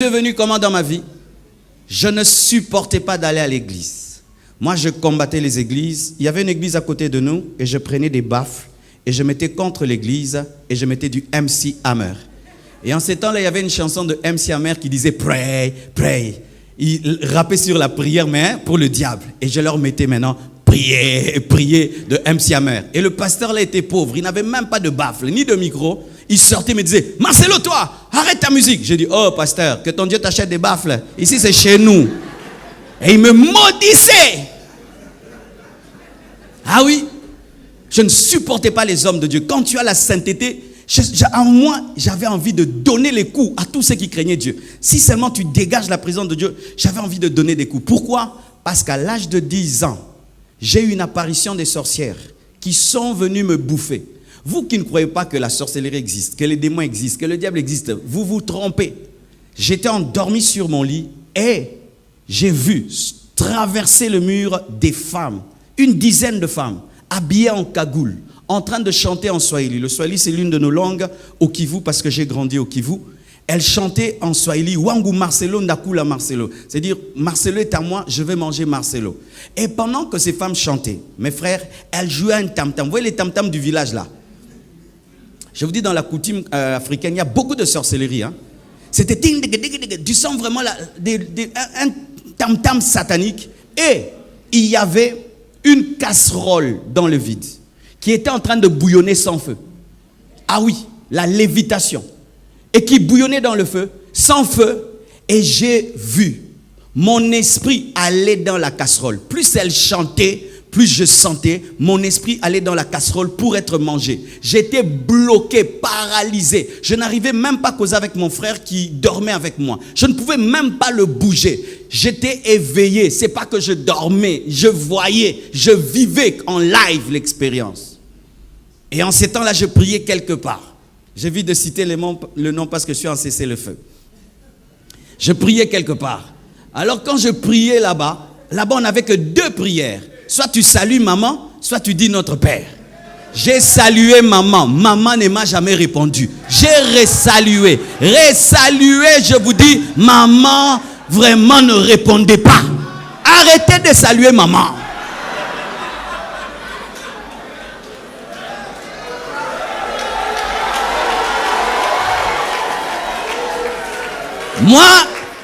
Devenu comment dans ma vie? Je ne supportais pas d'aller à l'église. Moi, je combattais les églises. Il y avait une église à côté de nous et je prenais des baffles et je mettais contre l'église et je mettais du MC Hammer. Et en ces temps-là, il y avait une chanson de MC Hammer qui disait « Pray, pray ». Il rappait sur la prière, mais pour le diable. Et je leur mettais maintenant « Priez, priez » de MC Hammer. Et le pasteur là était pauvre. Il n'avait même pas de baffle, ni de micro. Il sortait et me disait « Marcelo, toi, arrête ta musique ». J'ai dit « Oh, pasteur, que ton Dieu t'achète des baffles. Ici, c'est chez nous. » Et il me maudissait. Ah oui, je ne supportais pas les hommes de Dieu. Quand tu as la sainteté, en moi, j'avais envie de donner les coups à tous ceux qui craignaient Dieu. Si seulement tu dégages la présence de Dieu, j'avais envie de donner des coups. Pourquoi? Parce qu'à l'âge de 10 ans, j'ai eu une apparition des sorcières qui sont venues me bouffer. Vous qui ne croyez pas que la sorcellerie existe, que les démons existent, que le diable existe, vous vous trompez. J'étais endormi sur mon lit et j'ai vu traverser le mur des femmes, une dizaine de femmes, habillées en cagoule, en train de chanter en swahili. Le swahili, c'est l'une de nos langues au Kivu, parce que j'ai grandi au Kivu. Elles chantaient en swahili, Wangu Marcelo, Ndakula Marcelo. C'est-à-dire, Marcelo est à moi, je vais manger Marcelo. Et pendant que ces femmes chantaient, mes frères, elles jouaient un tam-tam. Vous voyez les tam-tams du village là? Je vous dis, dans la coutume africaine, il y a beaucoup de sorcellerie. Hein? C'était, tu sens vraiment un tam-tam satanique. Et il y avait une casserole dans le vide qui était en train de bouillonner sans feu. Ah oui, la lévitation. Et qui bouillonnait dans le feu, sans feu. Et j'ai vu mon esprit aller dans la casserole. Plus elle chantait, plus je sentais mon esprit aller dans la casserole pour être mangé. J'étais bloqué, paralysé. Je n'arrivais même pas à causer avec mon frère qui dormait avec moi. Je ne pouvais même pas le bouger. J'étais éveillé. C'est pas que je dormais, je voyais, je vivais en live l'expérience. Et en ces temps-là, je priais quelque part. J'évite de citer le nom parce que je suis en cessez-le-feu. Je priais quelque part. Alors quand je priais là-bas, on n'avait que 2 prières. Soit tu salues maman, soit tu dis notre Père. J'ai salué maman. Maman ne m'a jamais répondu. J'ai resalué. Resalué, je vous dis, maman vraiment ne répondait pas. Arrêtez de saluer maman. Moi,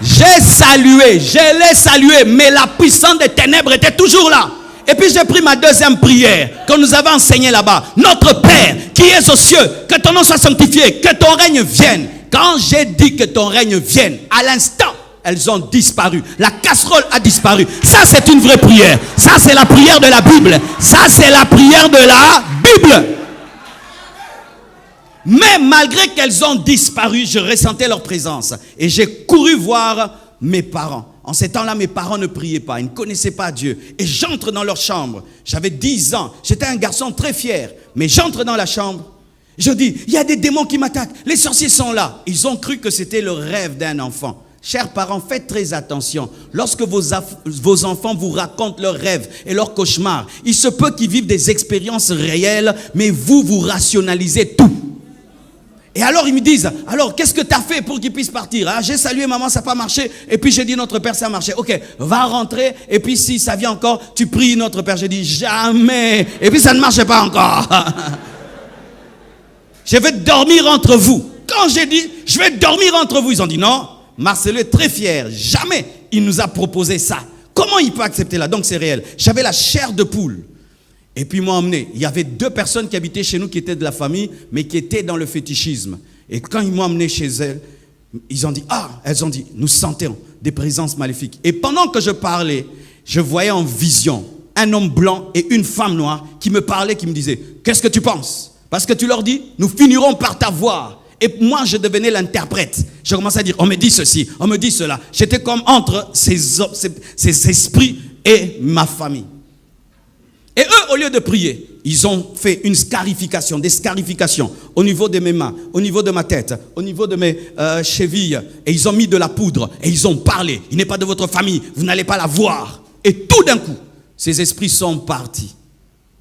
j'ai salué, je l'ai salué, mais la puissance des ténèbres était toujours là. Et puis j'ai pris ma deuxième prière que nous avons enseignée là-bas. Notre Père qui es aux cieux, que ton nom soit sanctifié, que ton règne vienne. Quand j'ai dit que ton règne vienne, à l'instant, elles ont disparu. La casserole a disparu. Ça, c'est une vraie prière. Ça, c'est la prière de la Bible. Ça, c'est la prière de la Bible. Mais malgré qu'elles ont disparu, je ressentais leur présence. Et j'ai couru voir mes parents. En ces temps-là, mes parents ne priaient pas. Ils ne connaissaient pas Dieu. Et j'entre dans leur chambre. J'avais 10 ans. J'étais un garçon très fier. Mais j'entre dans la chambre. Je dis, il y a des démons qui m'attaquent. Les sorciers sont là. Ils ont cru que c'était le rêve d'un enfant. Chers parents, faites très attention. Lorsque vos enfants vous racontent leurs rêves et leurs cauchemars, il se peut qu'ils vivent des expériences réelles, mais vous rationalisez tout. Et alors ils me disent, alors qu'est-ce que tu as fait pour qu'ils puissent partir? Ah, j'ai salué maman, ça n'a pas marché. Et puis j'ai dit notre Père, ça a marché. Ok, va rentrer. Et puis si ça vient encore, tu pries notre Père. J'ai dit jamais. Et puis ça ne marchait pas encore. Je vais dormir entre vous. Quand j'ai dit, je vais dormir entre vous, ils ont dit non. Marcelo est très fier. Jamais il nous a proposé ça. Comment il peut accepter là? Donc c'est réel. J'avais la chair de poule. Et puis ils m'ont emmené. Il y avait 2 personnes qui habitaient chez nous, qui étaient de la famille, mais qui étaient dans le fétichisme. Et quand ils m'ont emmené chez elles, elles ont dit, nous sentons des présences maléfiques. Et pendant que je parlais, je voyais en vision un homme blanc et une femme noire qui me parlaient, qui me disaient, qu'est-ce que tu penses? Parce que tu leur dis, nous finirons par t'avoir. Et moi, je devenais l'interprète. Je commençais à dire, on me dit ceci, on me dit cela. J'étais comme entre ces esprits et ma famille. Et eux, au lieu de prier, ils ont fait une scarification, des scarifications au niveau de mes mains, au niveau de ma tête, au niveau de mes chevilles. Et ils ont mis de la poudre et ils ont parlé. Il n'est pas de votre famille, vous n'allez pas la voir. Et tout d'un coup, ces esprits sont partis.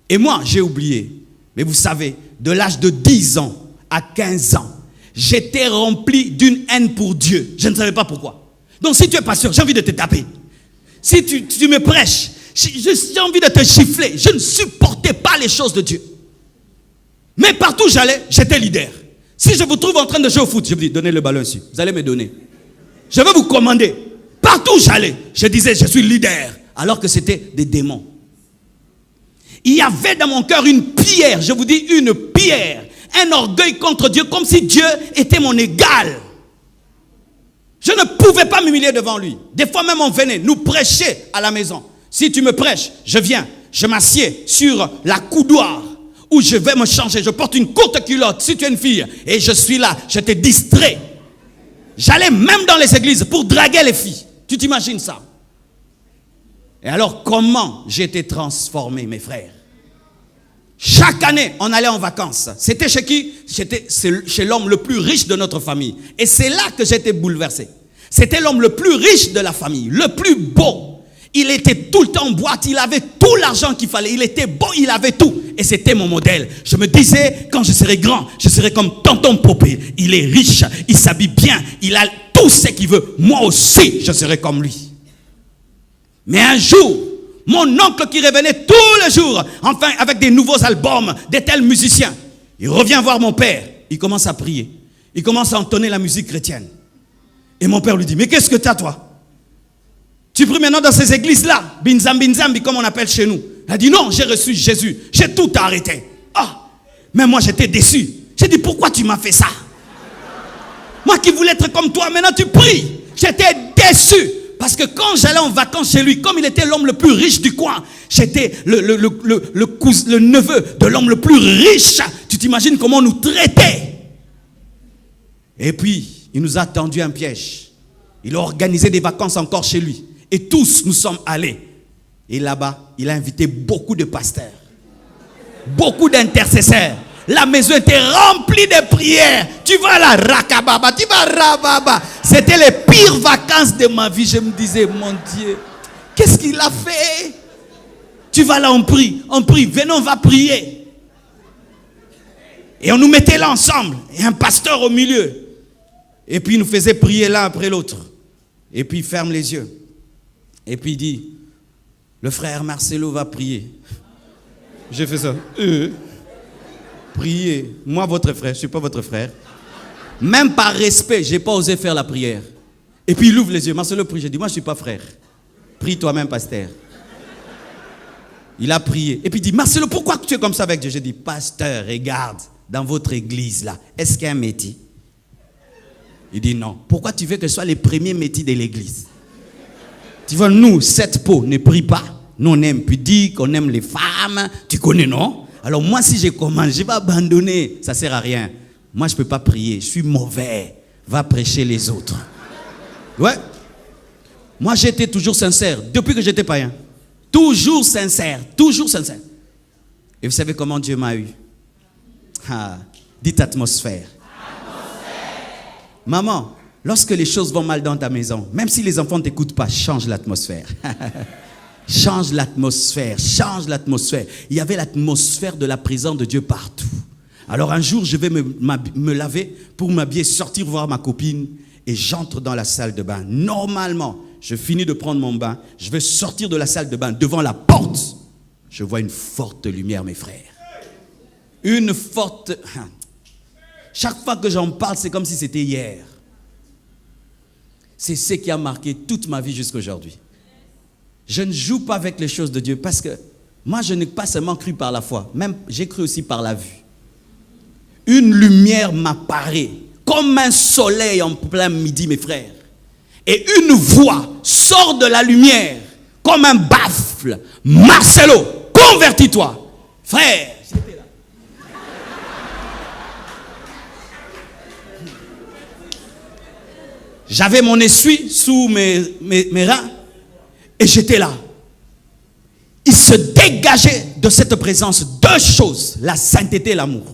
Et moi, j'ai oublié. Mais vous savez, de l'âge de 10 ans à 15 ans, j'étais rempli d'une haine pour Dieu. Je ne savais pas pourquoi. Donc si tu es pasteur, j'ai envie de te taper. Si tu me prêches, j'ai envie de te gifler. Je ne supportais pas les choses de Dieu. Mais partout où j'allais, j'étais leader. Si je vous trouve en train de jouer au foot, je vous dis, donnez le ballon ici. Vous allez me donner. Je vais vous commander. Partout où j'allais, je disais, je suis leader. Alors que c'était des démons. Il y avait dans mon cœur une pierre, je vous dis une pierre, un orgueil contre Dieu, comme si Dieu était mon égal. Je ne pouvais pas m'humilier devant lui. Des fois même on venait nous prêcher à la maison. Si tu me prêches, je viens, je m'assieds sur la coudoir où je vais me changer. Je porte une courte culotte si tu es une fille et je suis là, je te distrais. J'allais même dans les églises pour draguer les filles. Tu t'imagines ça? Et alors, comment j'ai été transformé, mes frères? Chaque année, on allait en vacances. C'était chez qui? C'était chez l'homme le plus riche de notre famille. Et c'est là que j'étais bouleversé. C'était l'homme le plus riche de la famille, le plus beau. Il était tout le temps en boîte, il avait tout l'argent qu'il fallait. Il était beau, il avait tout. Et c'était mon modèle. Je me disais, quand je serai grand, je serai comme tonton Popé. Il est riche, il s'habille bien, il a tout ce qu'il veut. Moi aussi, je serai comme lui. Mais un jour, mon oncle qui revenait tous les jours, enfin avec des nouveaux albums, des tels musiciens, il revient voir mon père, il commence à prier, il commence à entonner la musique chrétienne. Et mon père lui dit, mais qu'est-ce que tu as toi? Tu pries maintenant dans ces églises-là, binzambi comme on appelle chez nous. Il a dit, non, j'ai reçu Jésus, j'ai tout arrêté. Ah, mais moi j'étais déçu. J'ai dit, pourquoi tu m'as fait ça? Moi qui voulais être comme toi, maintenant tu pries. J'étais déçu. Parce que quand j'allais en vacances chez lui, comme il était l'homme le plus riche du coin, j'étais le neveu de l'homme le plus riche. Tu t'imagines comment on nous traitait? Et puis, il nous a tendu un piège. Il a organisé des vacances encore chez lui. Et tous nous sommes allés. Et là-bas, il a invité beaucoup de pasteurs. Beaucoup d'intercesseurs. La maison était remplie de prières. Tu vas là, rakababa, tu vas rababa. C'était les pires vacances de ma vie. Je me disais, mon Dieu, qu'est-ce qu'il a fait? Tu vas là, on prie, venez, on va prier. Et on nous mettait là ensemble. Et un pasteur au milieu. Et puis il nous faisait prier l'un après l'autre. Et puis il ferme les yeux. Et puis il dit, le frère Marcelo va prier. J'ai fait ça. Priez. Moi, votre frère, je ne suis pas votre frère. Même par respect, je n'ai pas osé faire la prière. Et puis il ouvre les yeux. Marcelo prie. J'ai dit, moi, je ne suis pas frère. Prie toi-même, pasteur. Il a prié. Et puis il dit, Marcelo, pourquoi tu es comme ça avec Dieu? J'ai dit, pasteur, regarde, dans votre église là, est-ce qu'il y a un métier? Il dit, non. Pourquoi tu veux que ce soit les premiers métiers de l'église? Tu vois, nous, cette peau ne prie pas. Nous, on aime pudique, on aime les femmes. Tu connais, non? Alors moi, si je commence, je vais abandonner. Ça ne sert à rien. Moi, je ne peux pas prier. Je suis mauvais. Va prêcher les autres. Ouais. Moi, j'étais toujours sincère. Depuis que j'étais païen. Toujours sincère. Toujours sincère. Et vous savez comment Dieu m'a eu? Dites atmosphère. Maman, lorsque les choses vont mal dans ta maison, même si les enfants ne t'écoutent pas, change l'atmosphère. Change l'atmosphère, change l'atmosphère. Il y avait l'atmosphère de la présence de Dieu partout. Alors un jour, je vais me laver pour m'habiller, sortir voir ma copine et j'entre dans la salle de bain. Normalement, je finis de prendre mon bain, je vais sortir de la salle de bain. Devant la porte, je vois une forte lumière, mes frères. Une forte... Chaque fois que j'en parle, c'est comme si c'était hier. C'est ce qui a marqué toute ma vie jusqu'à aujourd'hui. Je ne joue pas avec les choses de Dieu parce que moi, je n'ai pas seulement cru par la foi, même j'ai cru aussi par la vue. Une lumière m'apparaît comme un soleil en plein midi, mes frères. Et une voix sort de la lumière comme un baffle. Marcelo, convertis-toi. Frère, j'étais là. J'avais mon essuie sous mes reins. Et j'étais là. Il se dégageait de cette présence deux choses, la sainteté et l'amour.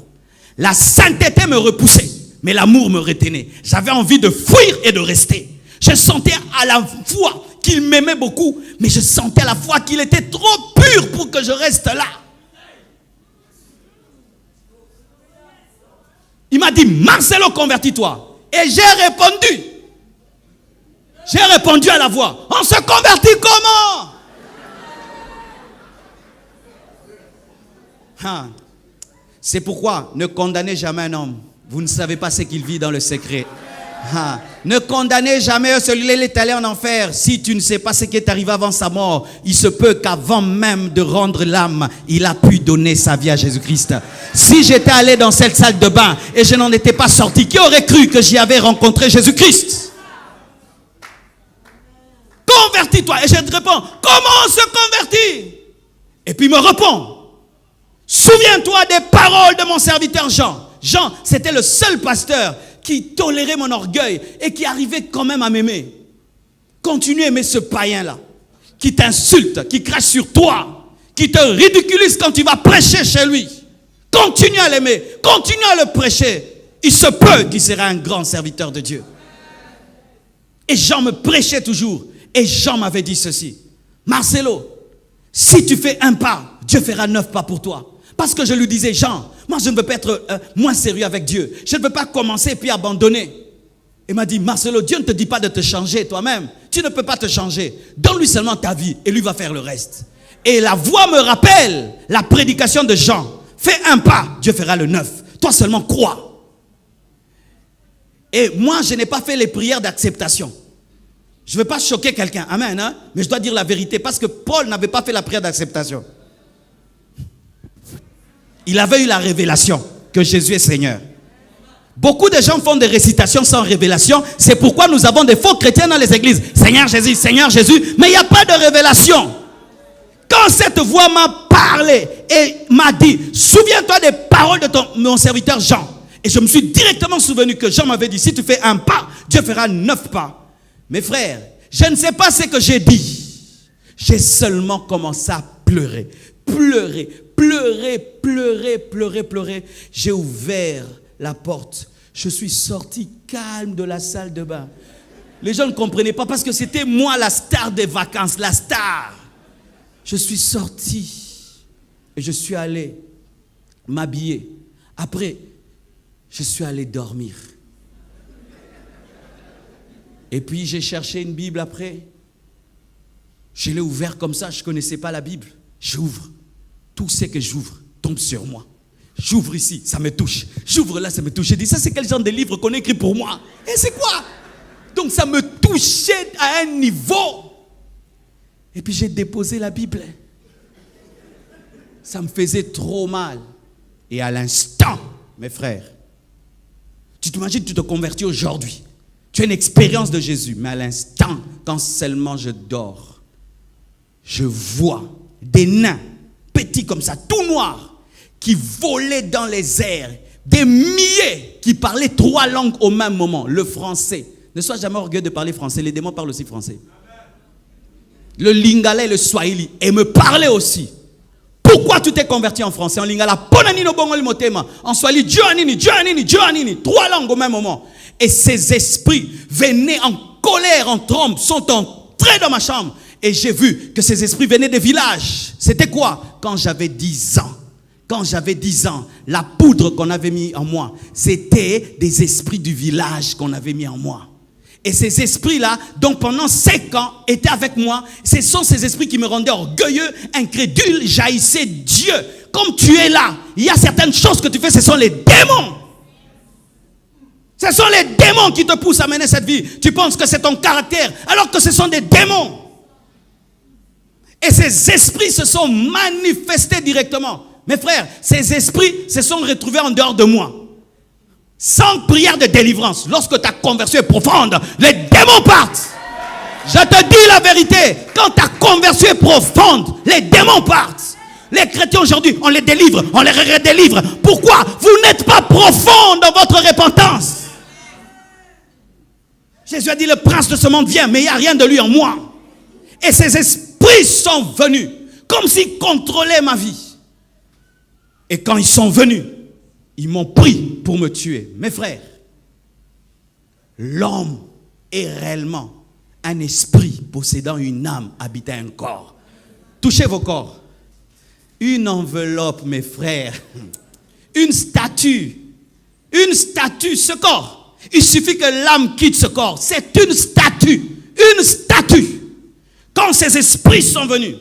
La sainteté me repoussait, mais l'amour me retenait. J'avais envie de fuir et de rester. Je sentais à la fois qu'il m'aimait beaucoup, mais je sentais à la fois qu'il était trop pur pour que je reste là. Il m'a dit, Marcelo, convertis-toi. Et j'ai répondu à la voix. On se convertit comment? C'est pourquoi ne condamnez jamais un homme. Vous ne savez pas ce qu'il vit dans le secret. Ne condamnez jamais celui-là, il est allé en enfer. Si tu ne sais pas ce qui est arrivé avant sa mort, il se peut qu'avant même de rendre l'âme, il a pu donner sa vie à Jésus-Christ. Si j'étais allé dans cette salle de bain et je n'en étais pas sorti, qui aurait cru que j'y avais rencontré Jésus-Christ? Convertis-toi. Et je te réponds, comment on se convertit? Et puis il me répond, souviens-toi des paroles de mon serviteur Jean. Jean, c'était le seul pasteur qui tolérait mon orgueil et qui arrivait quand même à m'aimer. Continue à aimer ce païen-là, qui t'insulte, qui crache sur toi, qui te ridiculise quand tu vas prêcher chez lui. Continue à l'aimer, continue à le prêcher. Il se peut qu'il sera un grand serviteur de Dieu. Et Jean me prêchait toujours. Et Jean m'avait dit ceci, Marcelo, si tu fais un pas, Dieu fera 9 pas pour toi. Parce que je lui disais, Jean, moi je ne veux pas être moins sérieux avec Dieu. Je ne veux pas commencer puis abandonner. Il m'a dit, Marcelo, Dieu ne te dit pas de te changer toi-même. Tu ne peux pas te changer. Donne-lui seulement ta vie et lui va faire le reste. Et la voix me rappelle la prédication de Jean. Fais un pas, Dieu fera le 9. Toi seulement crois. Et moi, je n'ai pas fait les prières d'acceptation. Je ne veux pas choquer quelqu'un, amen, hein? Mais je dois dire la vérité parce que Paul n'avait pas fait la prière d'acceptation. Il avait eu la révélation que Jésus est Seigneur. Beaucoup de gens font des récitations sans révélation. C'est pourquoi nous avons des faux chrétiens dans les églises. Seigneur Jésus, mais il n'y a pas de révélation. Quand cette voix m'a parlé et m'a dit, souviens-toi des paroles de mon serviteur Jean. Et je me suis directement souvenu que Jean m'avait dit, si tu fais un pas, Dieu fera 9 pas. Mes frères, je ne sais pas ce que j'ai dit. J'ai seulement commencé à pleurer. Pleurer. J'ai ouvert la porte. Je suis sorti calme de la salle de bain. Les gens ne comprenaient pas parce que c'était moi la star des vacances, la star. Je suis sorti et je suis allé m'habiller. Après, je suis allé dormir. Et puis j'ai cherché une Bible après. Je l'ai ouvert comme ça, je ne connaissais pas la Bible. J'ouvre. Tout ce que j'ouvre tombe sur moi. J'ouvre ici, ça me touche. J'ouvre là, ça me touche. J'ai dit, ça c'est quel genre de livre qu'on écrit pour moi? Et c'est quoi? Donc ça me touchait à un niveau. Et puis j'ai déposé la Bible. Ça me faisait trop mal. Et à l'instant, mes frères, tu t'imagines, tu te convertis aujourd'hui. Tu as une expérience de Jésus. Mais à l'instant, quand seulement je dors, je vois des nains, petits comme ça, tout noirs, qui volaient dans les airs. Des milliers qui parlaient 3 langues au même moment. Le français. Ne sois jamais orgueilleux de parler français. Les démons parlent aussi français. Le lingala et le swahili. Et me parlaient aussi. Pourquoi tu t'es converti en français? En lingala, en swahili, Dieu anini. 3 langues au même moment. Et ces esprits venaient en colère, en trombe, sont entrés dans ma chambre. Et j'ai vu que ces esprits venaient des villages. C'était quoi? Quand j'avais 10 ans. Quand j'avais 10 ans, la poudre qu'on avait mis en moi, c'était des esprits du village qu'on avait mis en moi. Et ces esprits-là, donc pendant 5 ans, étaient avec moi. Ce sont ces esprits qui me rendaient orgueilleux, incrédule, jaillissaient Dieu. Comme tu es là, il y a certaines choses que tu fais, ce sont les démons. Ce sont les démons qui te poussent à mener cette vie. Tu penses que c'est ton caractère, alors que ce sont des démons. Et ces esprits se sont manifestés directement. Mes frères, ces esprits se sont retrouvés en dehors de moi. Sans prière de délivrance, lorsque ta conversion est profonde, les démons partent. Je te dis la vérité, quand ta conversion est profonde, les démons partent. Les chrétiens aujourd'hui, on les délivre, on les redélivre. Pourquoi? Vous n'êtes pas profond dans votre repentance. Jésus a dit, le prince de ce monde vient, mais il n'y a rien de lui en moi. Et ces esprits sont venus, comme s'ils contrôlaient ma vie. Et quand ils sont venus, ils m'ont pris pour me tuer. Mes frères, l'homme est réellement un esprit possédant une âme habitant un corps. Touchez vos corps. Une enveloppe, mes frères. Une statue. Une statue, ce corps. Il suffit que l'âme quitte ce corps. C'est une statue. Une statue. Quand ces esprits sont venus,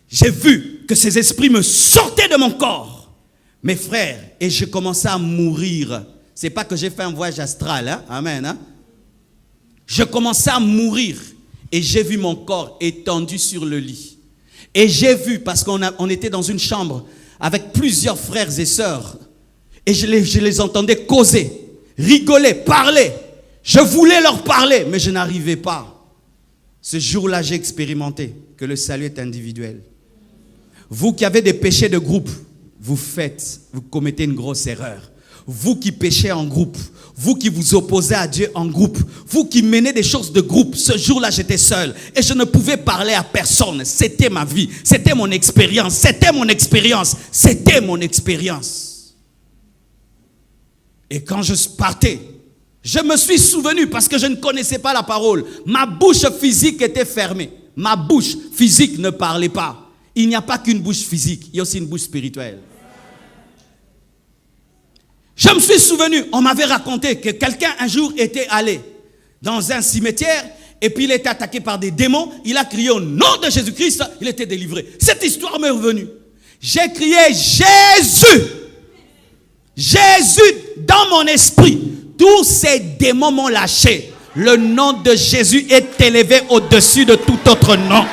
j'ai vu que ces esprits me sortaient de mon corps. Mes frères, et je commençais à mourir. C'est pas que j'ai fait un voyage astral, hein? Amen. Hein? Je commençais à mourir et j'ai vu mon corps étendu sur le lit. Et j'ai vu, parce qu'on était dans une chambre avec plusieurs frères et sœurs, et je les entendais causer, rigoler, parler. Je voulais leur parler, mais je n'arrivais pas. Ce jour-là, j'ai expérimenté que le salut est individuel. Vous qui avez des péchés de groupe, vous commettez une grosse erreur. Vous qui péchez en groupe, vous qui vous opposez à Dieu en groupe, vous qui menez des choses de groupe, ce jour-là j'étais seul et je ne pouvais parler à personne. C'était ma vie, c'était mon expérience, c'était mon expérience, c'était mon expérience. Et quand je partais, je me suis souvenu parce que je ne connaissais pas la parole. Ma bouche physique était fermée. Ma bouche physique ne parlait pas. Il n'y a pas qu'une bouche physique, il y a aussi une bouche spirituelle. Je me suis souvenu, on m'avait raconté que quelqu'un un jour était allé dans un cimetière et puis il était attaqué par des démons. Il a crié au nom de Jésus-Christ, il était délivré. Cette histoire m'est revenue. J'ai crié Jésus. Jésus dans mon esprit. Tous ces démons m'ont lâché. Le nom de Jésus est élevé au-dessus de tout autre nom.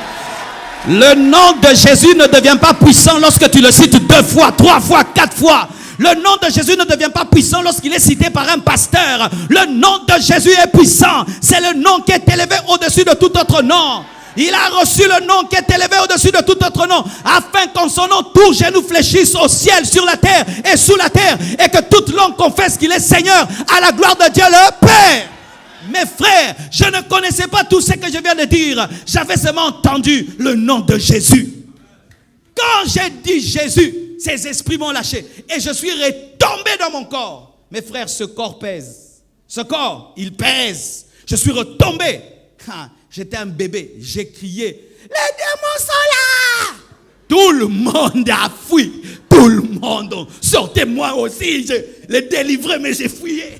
Le nom de Jésus ne devient pas puissant lorsque tu le cites 2 fois, 3 fois, 4 fois. Le nom de Jésus ne devient pas puissant lorsqu'il est cité par un pasteur. Le nom de Jésus est puissant. C'est le nom qui est élevé au-dessus de tout autre nom. Il a reçu le nom qui est élevé au-dessus de tout autre nom, afin qu'en son nom, tout genou fléchisse au ciel, sur la terre et sous la terre, et que toute langue confesse qu'il est Seigneur, à la gloire de Dieu le Père. Mes frères, je ne connaissais pas tout ce que je viens de dire. J'avais seulement entendu le nom de Jésus. Quand j'ai dit Jésus, ces esprits m'ont lâché et je suis retombé dans mon corps. Mes frères, ce corps pèse. Ce corps, il pèse. Je suis retombé. J'étais un bébé. J'ai crié, les démons sont là. Tout le monde a fui. Tout le monde. Sortez-moi aussi. Je les délivrais, mais j'ai fuyé.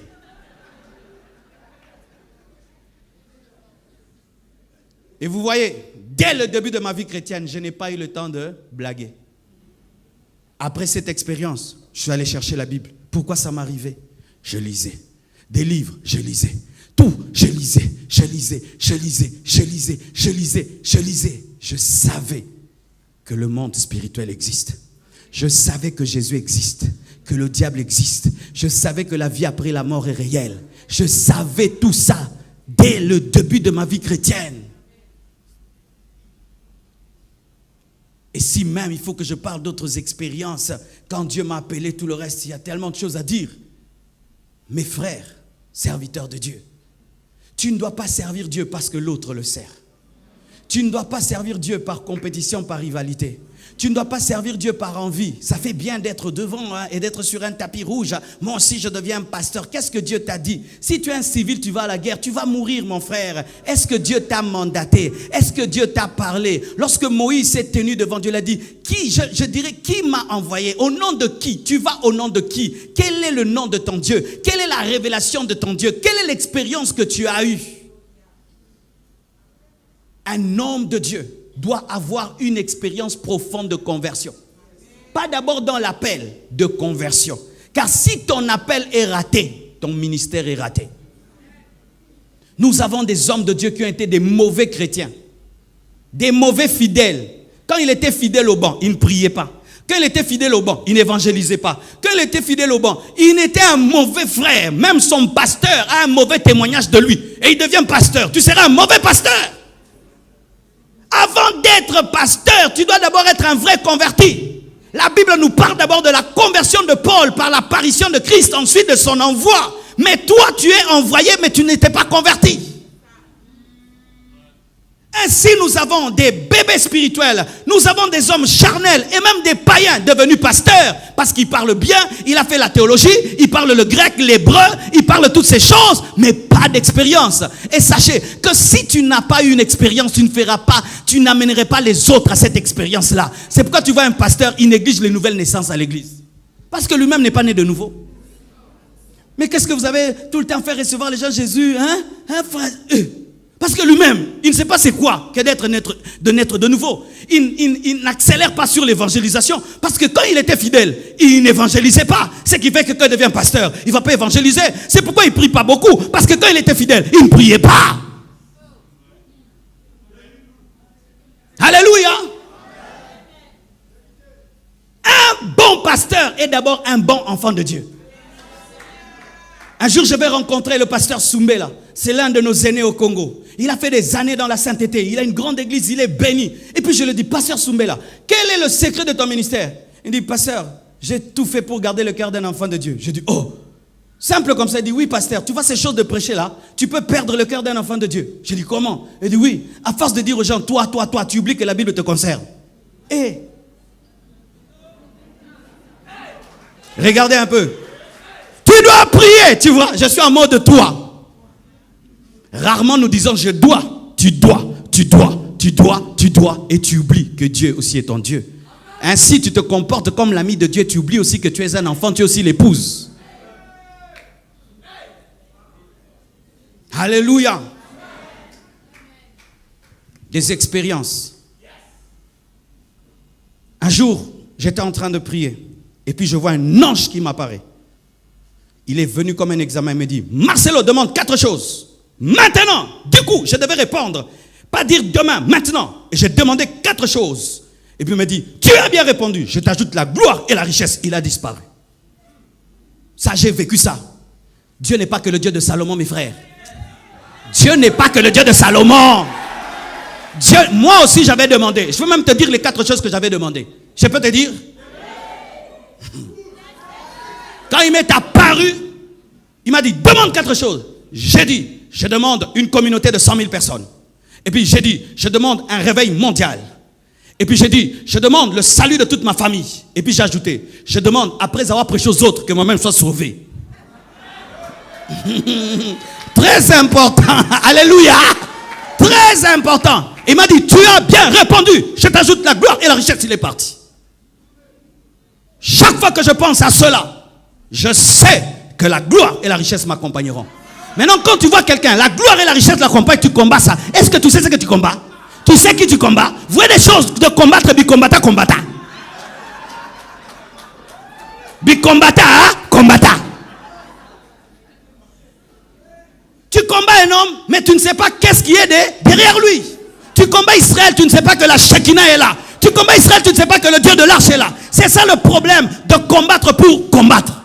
Et vous voyez, dès le début de ma vie chrétienne, je n'ai pas eu le temps de blaguer. Après cette expérience, je suis allé chercher la Bible. Pourquoi ça m'arrivait? Je lisais. Des livres, je lisais. Tout, je lisais. Je savais que le monde spirituel existe. Je savais que Jésus existe, que le diable existe. Je savais que la vie après la mort est réelle. Je savais tout ça dès le début de ma vie chrétienne. Et si même il faut que je parle d'autres expériences, quand Dieu m'a appelé, tout le reste, il y a tellement de choses à dire. Mes frères, serviteurs de Dieu, tu ne dois pas servir Dieu parce que l'autre le sert. Tu ne dois pas servir Dieu par compétition, par rivalité. Tu ne dois pas servir Dieu par envie. Ça fait bien d'être devant et d'être sur un tapis rouge. Moi aussi, je deviens un pasteur. Qu'est-ce que Dieu t'a dit? Si tu es un civil, tu vas à la guerre, tu vas mourir, mon frère. Est-ce que Dieu t'a mandaté? Est-ce que Dieu t'a parlé? Lorsque Moïse s'est tenu devant Dieu, il a dit, je dirais, qui m'a envoyé? Au nom de qui? Tu vas au nom de qui? Quel est le nom de ton Dieu? Quelle est la révélation de ton Dieu? Quelle est l'expérience que tu as eue? Un homme de Dieu doit avoir une expérience profonde de conversion. Pas d'abord dans l'appel de conversion. Car si ton appel est raté, ton ministère est raté. Nous avons des hommes de Dieu qui ont été des mauvais chrétiens. Des mauvais fidèles. Quand il était fidèle au banc, il ne priait pas. Quand il était fidèle au banc, il n'évangélisait pas. Quand il était fidèle au banc, il était un mauvais frère. Même son pasteur a un mauvais témoignage de lui. Et il devient pasteur. Tu seras un mauvais pasteur. Avant d'être pasteur, tu dois d'abord être un vrai converti. La Bible nous parle d'abord de la conversion de Paul par l'apparition de Christ, ensuite de son envoi. Mais toi, tu es envoyé, mais tu n'étais pas converti. Ainsi, nous avons des bébés spirituels, nous avons des hommes charnels et même des païens devenus pasteurs parce qu'ils parlent bien, il a fait la théologie, il parle le grec, l'hébreu, il parle toutes ces choses, mais pas d'expérience. Et sachez que si tu n'as pas eu une expérience, tu n'amènerais pas les autres à cette expérience-là. C'est pourquoi tu vois un pasteur, il néglige les nouvelles naissances à l'église. Parce que lui-même n'est pas né de nouveau. Mais qu'est-ce que vous avez tout le temps fait recevoir les gens Jésus, hein frère? Parce que lui-même, il ne sait pas c'est quoi que de naître de nouveau. Il n'accélère pas sur l'évangélisation. Parce que quand il était fidèle, il n'évangélisait pas. Ce qui fait que quand il devient pasteur, il ne va pas évangéliser. C'est pourquoi il ne prie pas beaucoup. Parce que quand il était fidèle, il ne priait pas. Alléluia. Un bon pasteur est d'abord un bon enfant de Dieu. Un jour, je vais rencontrer le pasteur Soumbé là. C'est l'un de nos aînés au Congo. Il a fait des années dans la sainteté. Il a une grande église, il est béni. Et puis je lui dis, pasteur Soumbé là, quel est le secret de ton ministère? Il dit, pasteur, j'ai tout fait pour garder le cœur d'un enfant de Dieu. Je dis, oh, simple comme ça. Il dit, oui pasteur, tu vois ces choses de prêcher là, tu peux perdre le cœur d'un enfant de Dieu. Je dis, comment? Il dit, oui, à force de dire aux gens, toi, tu oublies que la Bible te concerne. Et regardez un peu. Tu dois prier, tu vois. Je suis en mode toi. Rarement nous disons je dois, tu dois, et tu oublies que Dieu aussi est ton Dieu. Ainsi tu te comportes comme l'ami de Dieu, tu oublies aussi que tu es un enfant, tu es aussi l'épouse. Alléluia. Des expériences. Un jour, j'étais en train de prier et puis je vois un ange qui m'apparaît. Il est venu comme un examen, il me dit, Marcelo demande 4 choses. Maintenant, du coup, je devais répondre. Pas dire demain, maintenant. Et j'ai demandé 4 choses. Et puis il me dit, tu as bien répondu. Je t'ajoute la gloire et la richesse. Il a disparu. Ça, j'ai vécu ça. Dieu n'est pas que le Dieu de Salomon, mes frères. Dieu n'est pas que le Dieu de Salomon. Dieu, moi aussi, j'avais demandé. Je peux même te dire les 4 choses que j'avais demandé. Je peux te dire? Quand il m'est apparu, il m'a dit, demande 4 choses. J'ai dit, je demande une communauté de 100 000 personnes. Et puis j'ai dit, je demande un réveil mondial. Et puis j'ai dit, je demande le salut de toute ma famille. Et puis j'ai ajouté, je demande, après avoir prêché aux autres, que moi-même sois sauvé. Très important. Alléluia. Très important. Il m'a dit, tu as bien répondu. Je t'ajoute la gloire et la richesse. Il est parti. Chaque fois que je pense à cela, je sais que la gloire et la richesse m'accompagneront. Maintenant, quand tu vois quelqu'un, la gloire et la richesse l'accompagnent, tu combats ça. Est-ce que tu sais ce que tu combats? Tu sais qui tu combats? Vous voyez des choses de combattre, bicombatta, combatta. Bicombatta, combatta. Tu combats un homme, mais tu ne sais pas qu'est-ce qui est derrière lui. Tu combats Israël, tu ne sais pas que la Shekinah est là. Tu combats Israël, tu ne sais pas que le Dieu de l'arche est là. C'est ça le problème de combattre pour combattre.